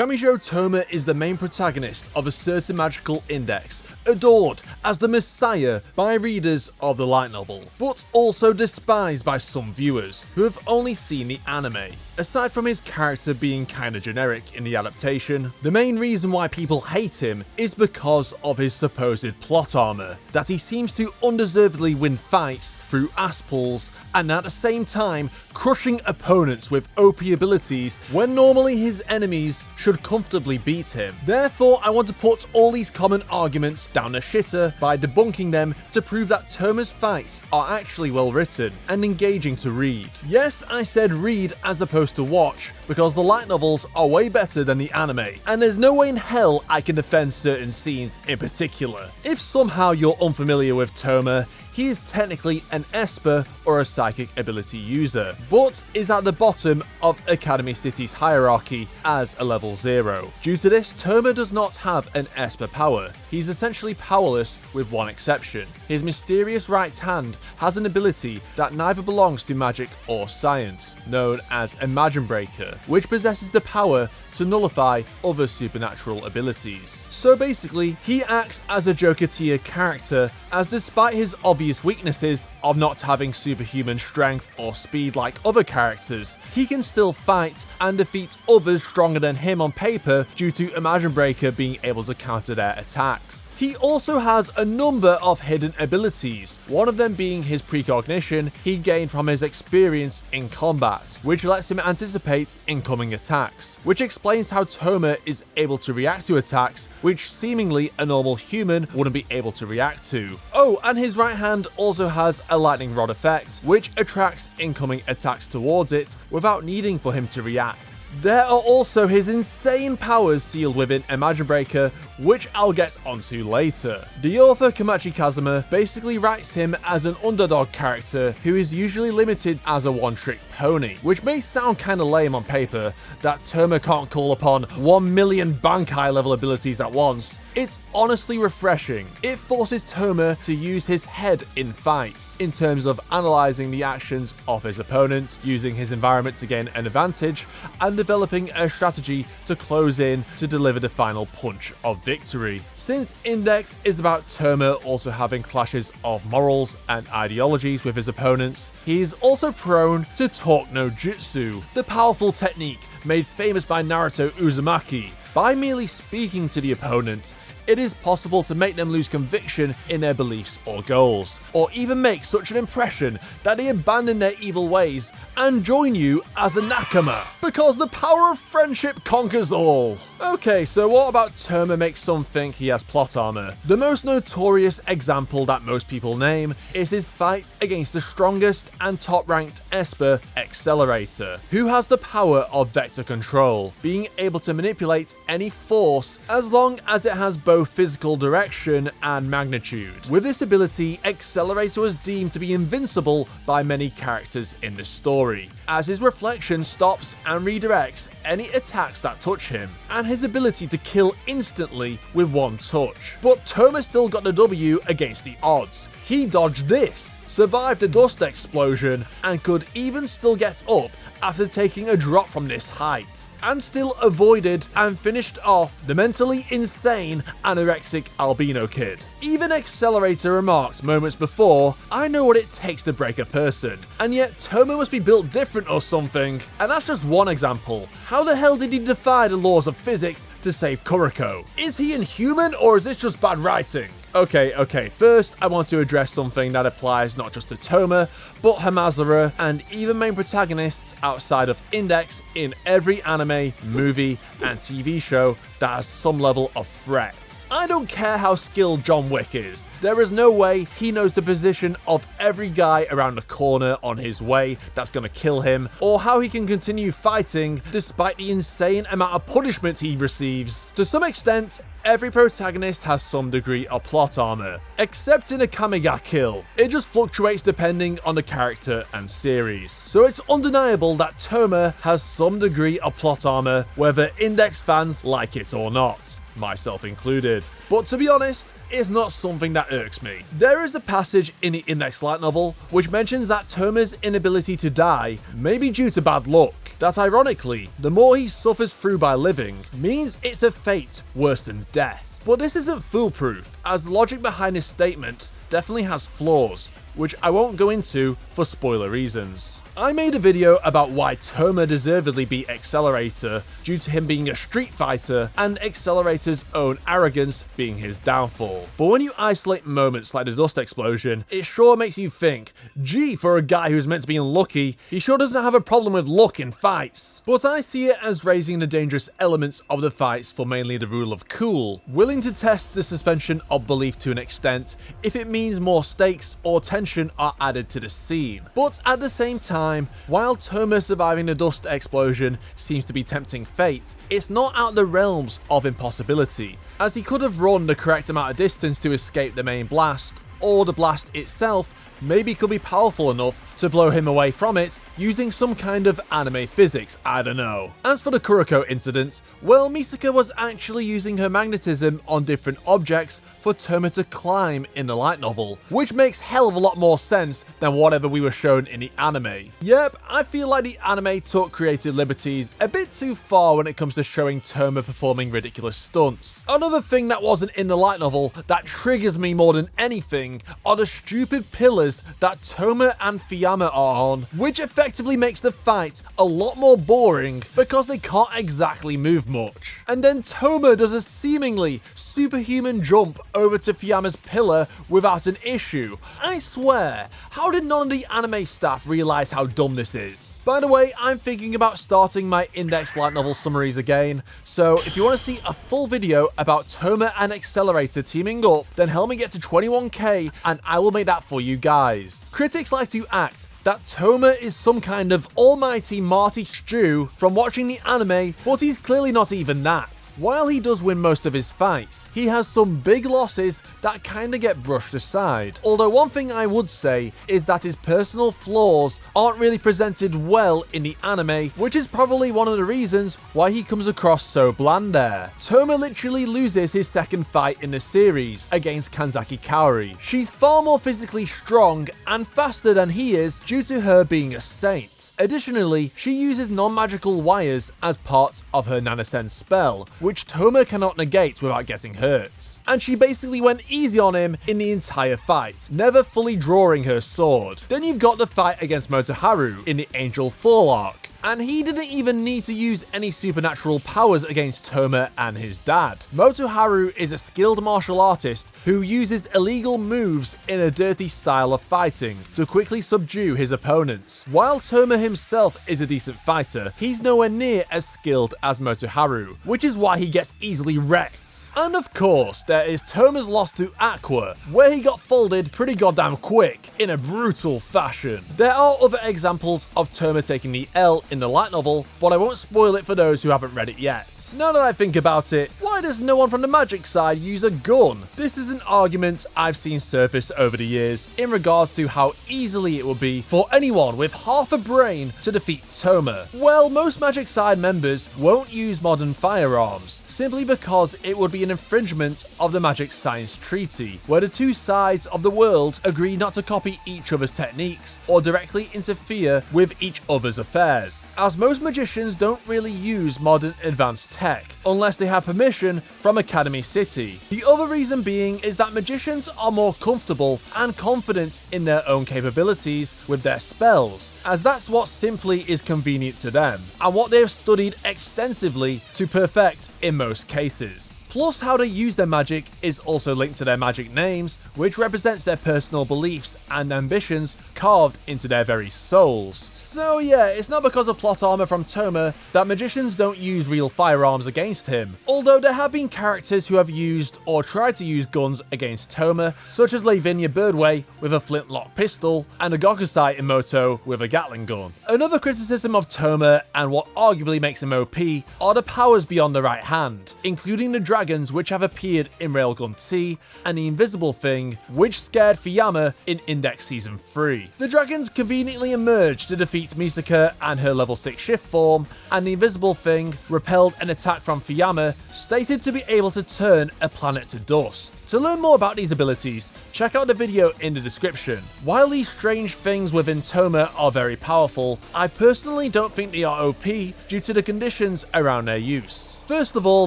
Kamijiro Touma is the main protagonist of a certain magical index, adored as the messiah by readers of the light novel, but also despised by some viewers who have only seen the anime. Aside from his character being kinda generic in the adaptation, the main reason why people hate him is because of his supposed plot armor, that he seems to undeservedly win fights through ass pulls and at the same time crushing opponents with OP abilities when normally his enemies should comfortably beat him. Therefore, I want to put all these common arguments down the shitter by debunking them to prove that Touma's fights are actually well written and engaging to read. Yes, I said read as opposed to watch, because the light novels are way better than the anime, and there's no way in hell I can defend certain scenes in particular. If somehow you're unfamiliar with Touma, he is technically an Esper or a psychic ability user, but is at the bottom of Academy City's hierarchy as a level 0. Due to this, Touma does not have an Esper power. He's essentially powerless with one exception. His mysterious right hand has an ability that neither belongs to magic or science, known as Imagine Breaker, which possesses the power to nullify other supernatural abilities. So basically, he acts as a Joker tier character, as despite his obvious weaknesses of not having superhuman strength or speed like other characters, he can still fight and defeat others stronger than him on paper due to Imagine Breaker being able to counter their attacks. He also has a number of hidden abilities, one of them being his precognition he gained from his experience in combat, which lets him anticipate incoming attacks, which explains how Touma is able to react to attacks which seemingly a normal human wouldn't be able to react to. Oh, and his right hand also has a lightning rod effect, which attracts incoming attacks towards it without needing for him to react. There are also his insane powers sealed within Imagine Breaker, which I'll get onto later. The author Kamachi Kazuma basically writes him as an underdog character who is usually limited as a one-trick pony, which may sound kinda lame on paper, that Touma can't call upon 1 million Bankai level abilities at once. It's honestly refreshing. It forces Touma to use his head in fights, in terms of analysing the actions of his opponent, using his environment to gain an advantage, and developing a strategy to close in to deliver the final punch of victory. Since Index is about Touma also having clashes of morals and ideologies with his opponents, he is also prone to talk no jutsu, the powerful technique made famous by Naruto Uzumaki. By merely speaking to the opponent, it is possible to make them lose conviction in their beliefs or goals, or even make such an impression that they abandon their evil ways and join you as a nakama, because the power of friendship conquers all. Okay, so what about Touma makes some think he has plot armor? The most notorious example that most people name is his fight against the strongest and top-ranked Esper, Accelerator, who has the power of vector control, being able to manipulate any force as long as it has both physical direction and magnitude. With this ability, Accelerator was deemed to be invincible by many characters in the story, as his reflection stops and redirects any attacks that touch him, and his ability to kill instantly with one touch. But Touma still got the W against the odds. He dodged this, survived a dust explosion, and could even still get up after taking a drop from this height, and still avoided and finished off the mentally insane anorexic albino kid. Even Accelerator remarked moments before, "I know what it takes to break a person," and yet Touma must be built different or something. And that's just one example. How the hell did he defy the laws of physics to save Kuroko? Is he inhuman, or is this just bad writing? Okay, first I want to address something that applies not just to Touma, but Hamazura and even main protagonists outside of Index in every anime, movie, and TV show that has some level of threat. I don't care how skilled John Wick is, there is no way he knows the position of every guy around the corner on his way that's gonna kill him, or how he can continue fighting despite the insane amount of punishment he receives. To some extent, every protagonist has some degree of plot armor, except in a Kamiga kill. It just fluctuates depending on the character and series. So it's undeniable that Touma has some degree of plot armor, whether Index fans like it or not, myself included. But to be honest, it's not something that irks me. There is a passage in the Index light novel which mentions that Touma's inability to die may be due to bad luck. that ironically, the more he suffers through by living means it's a fate worse than death. But this isn't foolproof, as the logic behind his statement definitely has flaws, which I won't go into for spoiler reasons. I made a video about why Touma deservedly beat Accelerator due to him being a street fighter and Accelerator's own arrogance being his downfall. But when you isolate moments like the dust explosion, it sure makes you think, gee, for a guy who's meant to be unlucky, he sure doesn't have a problem with luck in fights. But I see it as raising the dangerous elements of the fights for mainly the rule of cool, willing to test the suspension of belief to an extent if it means more stakes or tension are added to the scene. But at the same time, while Touma surviving the dust explosion seems to be tempting fate, it's not out of the realms of impossibility, as he could have run the correct amount of distance to escape the main blast, or the blast itself maybe could be powerful enough to blow him away from it using some kind of anime physics, I don't know. As for the Kuroko incident, well, Misaka was actually using her magnetism on different objects for Touma to climb in the light novel, which makes hell of a lot more sense than whatever we were shown in the anime. Yep, I feel like the anime took creative liberties a bit too far when it comes to showing Touma performing ridiculous stunts. Another thing that wasn't in the light novel that triggers me more than anything are the stupid pillars that Touma and Fuyama are on, which effectively makes the fight a lot more boring because they can't exactly move much. And then Touma does a seemingly superhuman jump over to Fuyama's pillar without an issue. I swear, how did none of the anime staff realize how dumb this is? By the way, I'm thinking about starting my index light novel summaries again, so if you want to see a full video about Touma and Accelerator teaming up, then help me get to 21k and I will make that for you guys. Critics like to act that Touma is some kind of almighty Marty stew from watching the anime, but he's clearly not even that. While he does win most of his fights, he has some big losses that kinda get brushed aside. Although one thing I would say is that his personal flaws aren't really presented well in the anime, which is probably one of the reasons why he comes across so bland there. Touma literally loses his second fight in the series against Kanzaki Kaori. She's far more physically strong and faster than he is due to her being a saint. Additionally, she uses non-magical wires as part of her Nanasen spell, which Touma cannot negate without getting hurt. And she basically went easy on him in the entire fight, never fully drawing her sword. Then you've got the fight against Motoharu in the Angel Fall arc, and he didn't even need to use any supernatural powers against Touma and his dad. Motoharu is a skilled martial artist who uses illegal moves in a dirty style of fighting to quickly subdue his opponents. While Touma himself is a decent fighter, he's nowhere near as skilled as Motoharu, which is why he gets easily wrecked. And of course, there is Touma's loss to Aqua, where he got folded pretty goddamn quick, in a brutal fashion. There are other examples of Touma taking the L in the light novel, but I won't spoil it for those who haven't read it yet. Now that I think about it, why does no one from the magic side use a gun? This is an argument I've seen surface over the years in regards to how easily it would be for anyone with half a brain to defeat Touma. Well, most magic side members won't use modern firearms, simply because it would be an infringement of the Magic Science Treaty, where the two sides of the world agree not to copy each other's techniques or directly interfere with each other's affairs, as most magicians don't really use modern advanced tech unless they have permission from Academy City. The other reason being is that magicians are more comfortable and confident in their own capabilities with their spells, as that's what simply is convenient to them and what they have studied extensively to perfect in most cases. Plus, how they use their magic is also linked to their magic names, which represents their personal beliefs and ambitions carved into their very souls. So yeah, it's not because of plot armor from Touma that magicians don't use real firearms against him, although there have been characters who have used or tried to use guns against Touma, such as Lavinia Birdway with a flintlock pistol and a Gokusai Imoto with a Gatling gun. Another criticism of Touma, and what arguably makes him OP, are the powers beyond the right hand, including the dragons which have appeared in Railgun T, and the Invisible Thing, which scared Fuyama in Index Season 3. The dragons conveniently emerged to defeat Misaka and her level 6 shift form, and the Invisible Thing repelled an attack from Fuyama, stated to be able to turn a planet to dust. To learn more about these abilities, check out the video in the description. While these strange things within Touma are very powerful, I personally don't think they are OP due to the conditions around their use. First of all,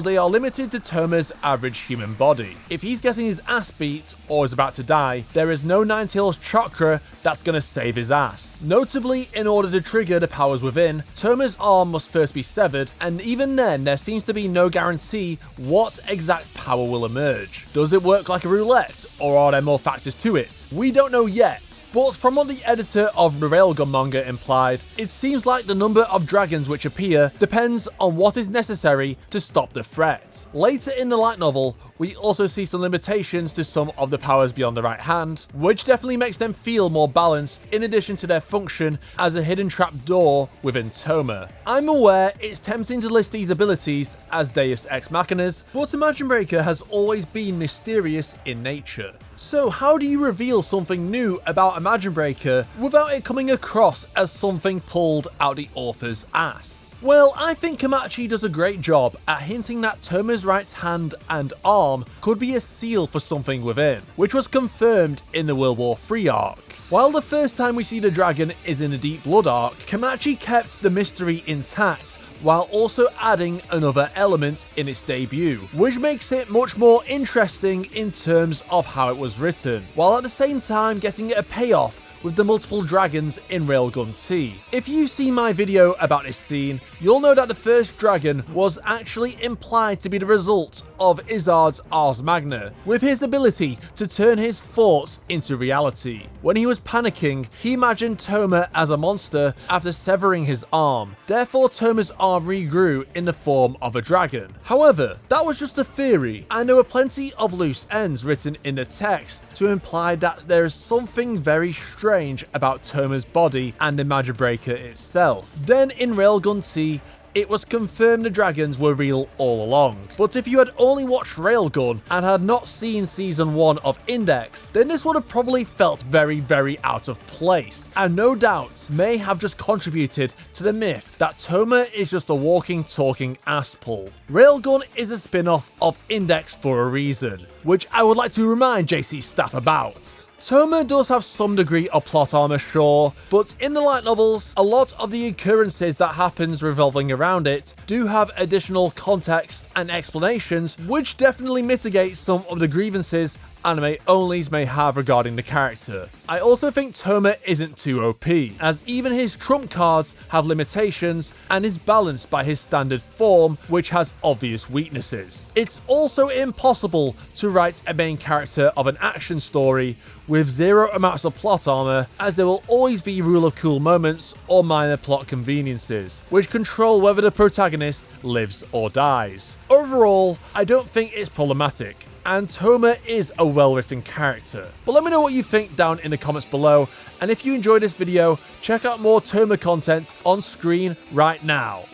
they are limited to Touma's average human body. If he's getting his ass beat or is about to die, there is no Ninetales chakra that's gonna save his ass. Notably, in order to trigger the powers within, Touma's arm must first be severed, and even then there seems to be no guarantee what exact power will emerge. Does it work like a roulette, or are there more factors to it? We don't know yet, but from what the editor of the Railgun manga implied, it seems like the number of dragons which appear depends on what is necessary to stop the threat. Later in the light novel, we also see some limitations to some of the powers beyond the right hand, which definitely makes them feel more balanced in addition to their function as a hidden trap door within Touma. I'm aware it's tempting to list these abilities as Deus Ex Machinas, but Imagine Breaker has always been mysterious in nature. So how do you reveal something new about Imagine Breaker without it coming across as something pulled out the author's ass? Well, I think Kamachi does a great job at hinting that Touma's right hand and arm could be a seal for something within, which was confirmed in the World War III arc. While the first time we see the dragon is in the Deep Blood arc, Kamachi kept the mystery intact while also adding another element in its debut, which makes it much more interesting in terms of how it was written, while at the same time getting a payoff with the multiple dragons in Railgun T. If you've seen my video about this scene, you'll know that the first dragon was actually implied to be the result of Izard's Ars Magna, with his ability to turn his thoughts into reality. When he was panicking, he imagined Touma as a monster after severing his arm, therefore Touma's arm regrew in the form of a dragon. However, that was just a theory, and there were plenty of loose ends written in the text to imply that there is something very strange about Touma's body and Imagine Breaker itself. Then in Railgun T, it was confirmed the dragons were real all along. But if you had only watched Railgun and had not seen season 1 of Index, then this would have probably felt very out of place, and no doubt may have just contributed to the myth that Touma is just a walking, talking ass pull. Railgun is a spin-off of Index for a reason, which I would like to remind JC staff about. Touma does have some degree of plot armor, sure, but in the light novels, a lot of the occurrences that happens revolving around it do have additional context and explanations, which definitely mitigate some of the grievances anime onlys may have regarding the character. I also think Touma isn't too OP, as even his trump cards have limitations and is balanced by his standard form, which has obvious weaknesses. It's also impossible to write a main character of an action story with zero amounts of plot armor, as there will always be rule of cool moments or minor plot conveniences, which control whether the protagonist lives or dies. Overall, I don't think it's problematic, and Touma is a well-written character. But let me know what you think down in the comments below, and if you enjoyed this video, check out more Touma content on screen right now.